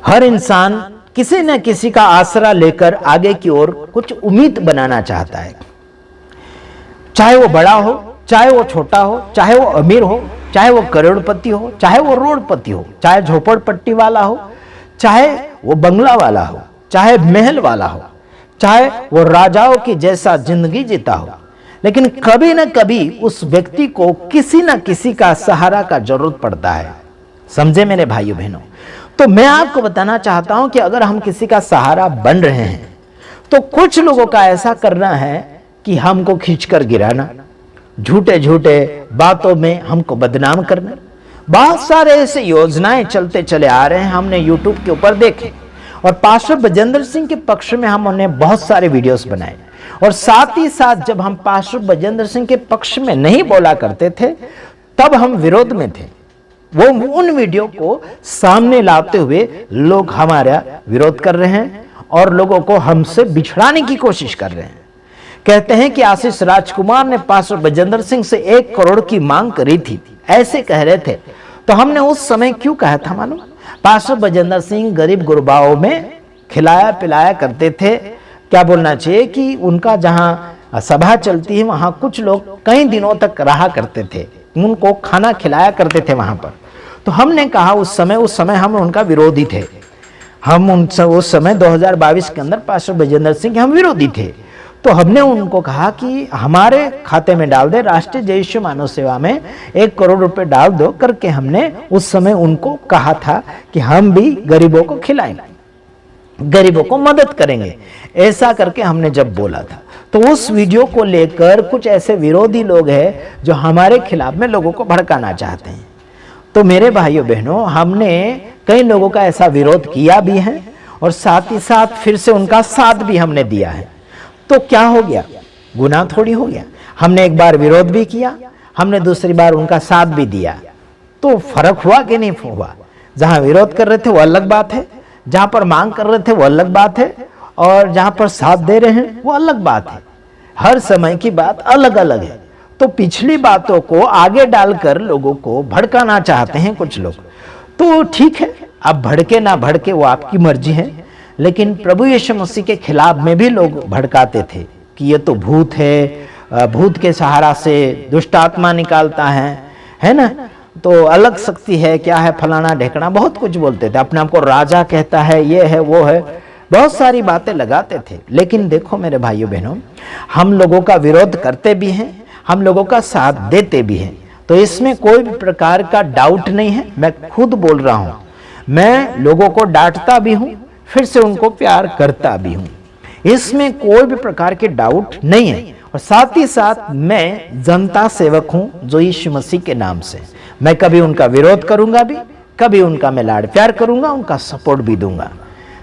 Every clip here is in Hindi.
हर इंसान किसी न किसी का आसरा लेकर आगे की ओर कुछ उम्मीद बनाना चाहता है। चाहे वो बड़ा हो, चाहे वो छोटा हो, चाहे वो अमीर हो, चाहे वो करोड़पति हो, चाहे वो रोडपति हो, चाहे झोपड़पट्टी वाला हो, चाहे वो बंगला वाला हो, चाहे महल वाला हो, चाहे वो राजाओं की जैसा जिंदगी जीता हो, लेकिन कभी न कभी उस व्यक्ति को किसी न किसी का सहारा का जरूरत पड़ता है। समझे मेरे भाइयों बहनों? तो मैं आपको बताना चाहता हूं कि अगर हम किसी का सहारा बन रहे हैं तो कुछ लोगों का ऐसा करना है कि हमको खींचकर गिराना, झूठे झूठे बातों में हमको बदनाम करना। बहुत सारे ऐसे योजनाएं चलते चले आ रहे हैं, हमने यूट्यूब के ऊपर देखे और पास्टर बजेंद्र सिंह के पक्ष में हमने बहुत सारे वीडियोस बनाए। और साथ ही साथ जब हम पास्टर बजेंद्र सिंह के पक्ष में नहीं बोला करते थे तब हम विरोध में थे। वो उन वीडियो को सामने लाते हुए लोग हमारा विरोध कर रहे हैं और लोगों को हमसे बिछड़ाने की कोशिश कर रहे हैं। कहते हैं कि आशीष राजकुमार ने पास्टर बजेंद्र सिंह से 1 करोड़ की मांग करी थी, ऐसे कह रहे थे। तो हमने उस समय क्यों कहा था मालूम? पास्टर बजेंद्र सिंह गरीब गुरबाओं में खिलाया पिलाया करते थे। क्या बोलना चाहिए कि उनका जहां सभा चलती है वहां कुछ लोग कई दिनों तक रहा करते थे, उनको खाना खिलाया करते थे वहां पर। तो हमने कहा उस समय हम उनका विरोधी थे। हम उस समय 2022 के अंदर पास्टर बजेंद्र सिंह के हम विरोधी थे। तो हमने उनको कहा कि हमारे खाते में डाल दे, राष्ट्रीय जय यीशु मानव सेवा में 1 करोड़ रुपए डाल दो करके हमने उस समय उनको कहा था कि हम भी गरीबों को खिलाएंगे, गरीबों को मदद करेंगे। ऐसा करके हमने जब बोला था तो उस वीडियो को लेकर कुछ ऐसे विरोधी लोग हैं जो हमारे खिलाफ में लोगों को भड़काना चाहते हैं। तो मेरे भाइयों बहनों, हमने कई लोगों का ऐसा विरोध किया भी है और साथ ही साथ फिर से उनका साथ भी हमने दिया है। तो क्या हो गया? गुनाह थोड़ी हो गया। हमने एक बार विरोध भी किया, हमने दूसरी बार उनका साथ भी दिया, तो फर्क हुआ कि नहीं हुआ? जहां विरोध कर रहे थे वो अलग बात है, जहां पर मांग कर रहे थे वो अलग बात है, और जहां पर साथ दे रहे हैं वो अलग बात है। हर समय की बात अलग अलग है। तो पिछली बातों को आगे डालकर लोगों को भड़काना चाहते हैं कुछ लोग। तो ठीक है, अब भड़के ना भड़के वो आपकी मर्जी है, लेकिन प्रभु यीशु मसीह के खिलाफ में भी लोग भड़काते थे कि ये तो भूत है, भूत के सहारा से दुष्ट आत्मा निकालता है ना, तो अलग शक्ति है, क्या है, फलाना ढेकना, बहुत कुछ बोलते थे। अपने आप को राजा कहता है, ये है वो है, बहुत सारी बातें लगाते थे। लेकिन देखो मेरे भाइयों बहनों, हम लोगों का विरोध करते भी हैं, हम लोगों का साथ देते भी हैं, तो इसमें कोई भी प्रकार का डाउट नहीं है। मैं खुद बोल रहा हूं, मैं लोगों को डांटता भी हूं, फिर से उनको प्यार करता भी हूं, इसमें कोई भी प्रकार के डाउट नहीं है। और साथ ही साथ मैं जनता सेवक हूं जो यीशु मसीह के नाम से, मैं कभी उनका विरोध करूंगा भी, कभी उनका मैं लाड़ प्यार करूंगा, उनका सपोर्ट भी दूंगा।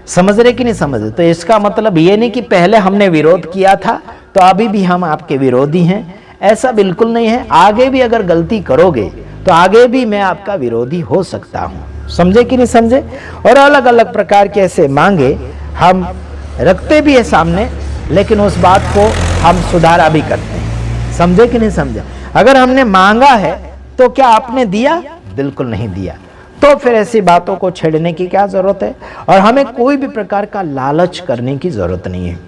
समझ रहे कि नहीं समझ रहे? तो इसका मतलब ये नहीं कि पहले हमने विरोध किया था तो अभी भी हम आपके विरोधी हैं, ऐसा बिल्कुल नहीं है। आगे भी अगर गलती करोगे तो आगे भी मैं आपका विरोधी हो सकता हूं। समझे कि नहीं समझे? और अलग अलग प्रकार के ऐसे मांगे हम रखते भी है सामने, लेकिन उस बात को हम सुधारा भी करते हैं। समझे कि नहीं समझे? अगर हमने मांगा है तो क्या आपने दिया? बिल्कुल नहीं दिया। तो फिर ऐसी बातों को छेड़ने की क्या जरूरत है? और हमें कोई भी प्रकार का लालच करने की जरूरत नहीं है,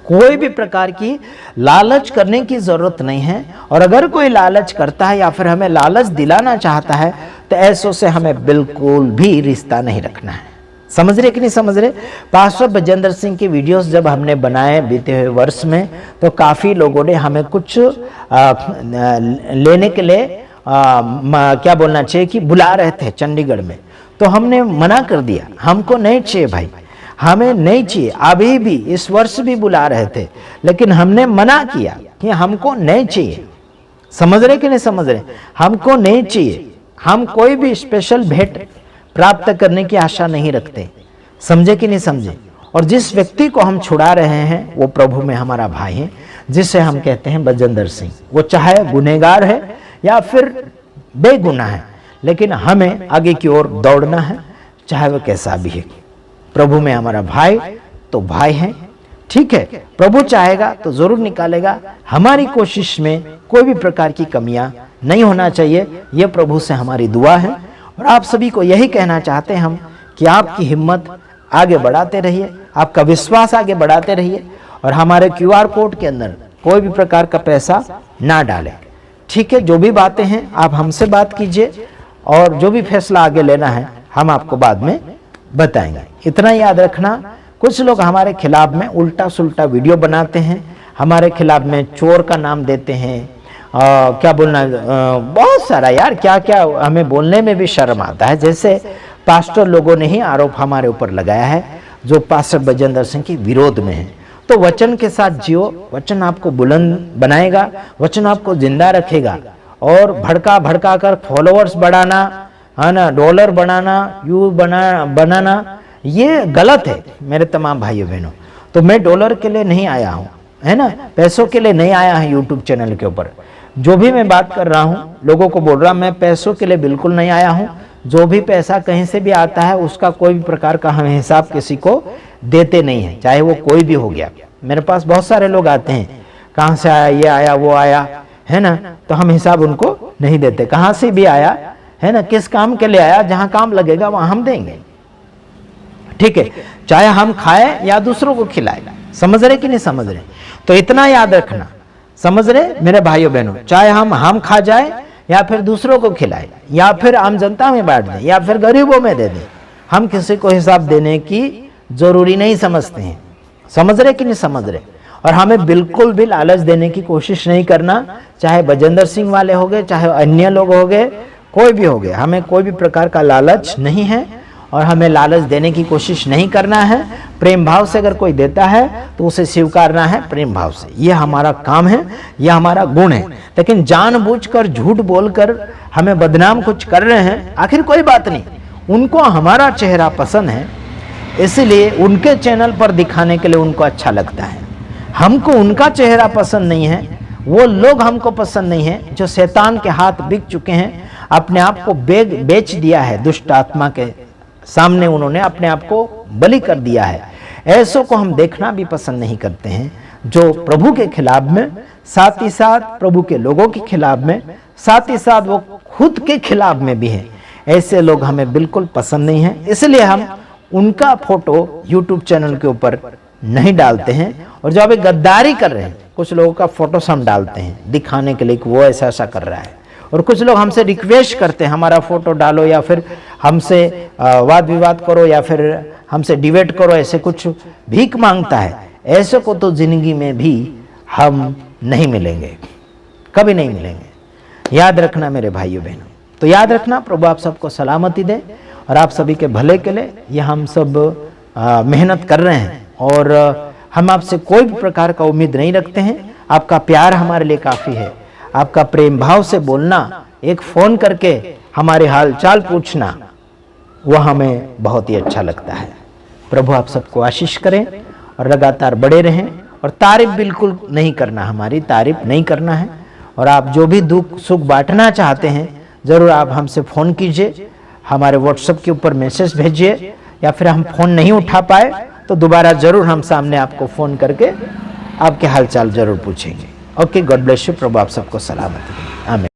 कोई भी प्रकार की लालच करने की जरूरत नहीं है। और अगर कोई लालच करता है या फिर हमें लालच दिलाना चाहता है तो ऐसों से हमें बिल्कुल भी रिश्ता नहीं रखना है। समझ रहे कि नहीं समझ रहे? पास्टर बजेंद्र सिंह की वीडियोस जब हमने बनाए बीते हुए वर्ष में, तो काफी लोगों ने हमें कुछ लेने के लिए क्या बोलना चाहिए कि बुला रहे थे चंडीगढ़ में, तो हमने मना कर दिया, हमको नहीं चाहिए भाई, हमें नहीं चाहिए। अभी भी इस वर्ष भी बुला रहे थे, लेकिन हमने मना किया कि हमको नहीं चाहिए। समझ रहे कि नहीं समझ रहे? हमको नहीं चाहिए। हम कोई भी स्पेशल भेंट प्राप्त करने की आशा नहीं रखते। समझे कि नहीं समझे? और जिस व्यक्ति को हम छुड़ा रहे हैं वो प्रभु में हमारा भाई है, जिसे हम कहते हैं बजेंद्र सिंह। वो चाहे गुनहगार है या फिर बेगुनाह है, लेकिन हमें आगे की ओर दौड़ना है, चाहे वो कैसा भी है। प्रभु में हमारा भाई तो भाई है, ठीक है। प्रभु चाहेगा तो जरूर निकालेगा। हमारी कोशिश में कोई भी प्रकार की कमियां नहीं होना चाहिए, यह प्रभु से हमारी दुआ है। और आप सभी को यही कहना चाहते हैं हम कि आपकी हिम्मत आगे बढ़ाते रहिए, आपका विश्वास आगे बढ़ाते रहिए और हमारे QR कोड के अंदर कोई भी प्रकार का पैसा ना डालें। ठीक है, जो भी बातें हैं आप हमसे बात कीजिए और जो भी फैसला आगे लेना है हम आपको बाद में बताएंगे। इतना याद रखना, कुछ लोग हमारे खिलाफ में उल्टा सुल्टा वीडियो बनाते हैं, हमारे खिलाफ में चोर का नाम देते हैं, क्या बोलना, बहुत सारा यार क्या क्या, हमें बोलने में भी शर्म आता है। जैसे पास्टर लोगों ने ही आरोप हमारे ऊपर लगाया है जो पास्टर बजेंद्र सिंह के विरोध में है। तो वचन के साथ जियो, वचन आपको बुलंद बनाएगा, वचन आपको जिंदा रखेगा। और भड़का भड़का कर फॉलोअर्स बढ़ाना, है ना, डॉलर बनाना, यू बनाना, ये गलत है मेरे तमाम भाइयों बहनों। तो मैं डॉलर के लिए नहीं आया हूँ, है ना, पैसों के लिए नहीं आया है यूट्यूब चैनल के ऊपर। जो भी मैं बात कर रहा हूँ लोगों को बोल रहा, मैं पैसों के लिए बिल्कुल नहीं आया हूँ। जो भी पैसा कहीं से भी आता है उसका कोई भी प्रकार का हम हिसाब किसी को देते नहीं है, चाहे वो कोई भी हो गया। मेरे पास बहुत सारे लोग आते हैं, कहाँ से आया, ये आया, वो आया, है ना, तो हम हिसाब उनको नहीं देते। कहाँ से भी आया, है ना, किस काम के लिए आया, जहाँ काम लगेगा वहां हम देंगे। ठीक है, चाहे हम खाएं या दूसरों को खिलाए। समझ रहे कि नहीं समझ रहे? तो इतना याद रखना, समझ रहे मेरे भाइयों बहनों, चाहे हम खा जाए या फिर दूसरों को खिलाए या फिर आम जनता में बांट दें या फिर गरीबों में दे दें, हम किसी को हिसाब देने की जरूरी नहीं समझते हैं। समझ रहे कि नहीं समझ रहे? और हमें बिल्कुल भी लालच देने की कोशिश नहीं करना, चाहे बजेंद्र सिंह वाले हो गए, चाहे अन्य लोग हो गए, कोई भी हो गए, हमें कोई भी प्रकार का लालच नहीं है और हमें लालच देने की कोशिश नहीं करना है। प्रेम भाव से अगर कोई देता है तो उसे स्वीकारना है प्रेम भाव से, यह हमारा काम है, यह हमारा गुण है। लेकिन जानबूझकर झूठ बोलकर हमें बदनाम कुछ कर रहे हैं, आखिर कोई बात नहीं, उनको हमारा चेहरा पसंद है इसलिए उनके चैनल पर दिखाने के लिए उनको अच्छा लगता है। हमको उनका चेहरा पसंद नहीं है, वो लोग हमको पसंद नहीं है जो शैतान के हाथ बिक चुके हैं, अपने आप को बेच दिया है, दुष्ट आत्मा के सामने उन्होंने अपने आप को बलि कर दिया है। ऐसों को हम देखना भी पसंद नहीं करते हैं, जो प्रभु के खिलाफ में, साथ ही साथ प्रभु के लोगों के खिलाफ में, साथ ही साथ वो खुद के खिलाफ में भी हैं। ऐसे लोग हमें बिल्कुल पसंद नहीं है, इसलिए हम उनका फोटो YouTube चैनल के ऊपर नहीं डालते हैं। और जो अभी गद्दारी कर रहे हैं, कुछ लोगों का फोटोस हम डालते हैं दिखाने के लिए कि वो ऐसा ऐसा कर रहा है, और कुछ लोग हमसे रिक्वेस्ट करते हैं हमारा फोटो डालो या फिर हमसे वाद विवाद करो या फिर हमसे डिबेट करो, ऐसे कुछ भीख मांगता है। ऐसे को तो जिंदगी में भी हम नहीं मिलेंगे, कभी नहीं मिलेंगे। याद रखना मेरे भाइयों बहनों। तो याद रखना, प्रभु आप सबको सलामती दे और आप सभी के भले के लिए ये हम सब मेहनत कर रहे हैं और हम आपसे कोई भी प्रकार का उम्मीद नहीं रखते हैं। आपका प्यार हमारे लिए काफ़ी है, आपका प्रेम भाव से बोलना, एक फ़ोन करके हमारे हाल चाल पूछना, वह हमें बहुत ही अच्छा लगता है। प्रभु आप सबको आशीष करें और लगातार बड़े रहें। और तारीफ बिल्कुल नहीं करना, हमारी तारीफ नहीं करना है। और आप जो भी दुख सुख बांटना चाहते हैं ज़रूर आप हमसे फ़ोन कीजिए, हमारे व्हाट्सएप के ऊपर मैसेज भेजिए, या फिर हम फ़ोन नहीं उठा पाए तो दोबारा ज़रूर हम सामने आपको फ़ोन करके आपके हालचाल ज़रूर पूछेंगे। Okay, God bless you. प्रभु आप सबको सलामती दें। आमीन।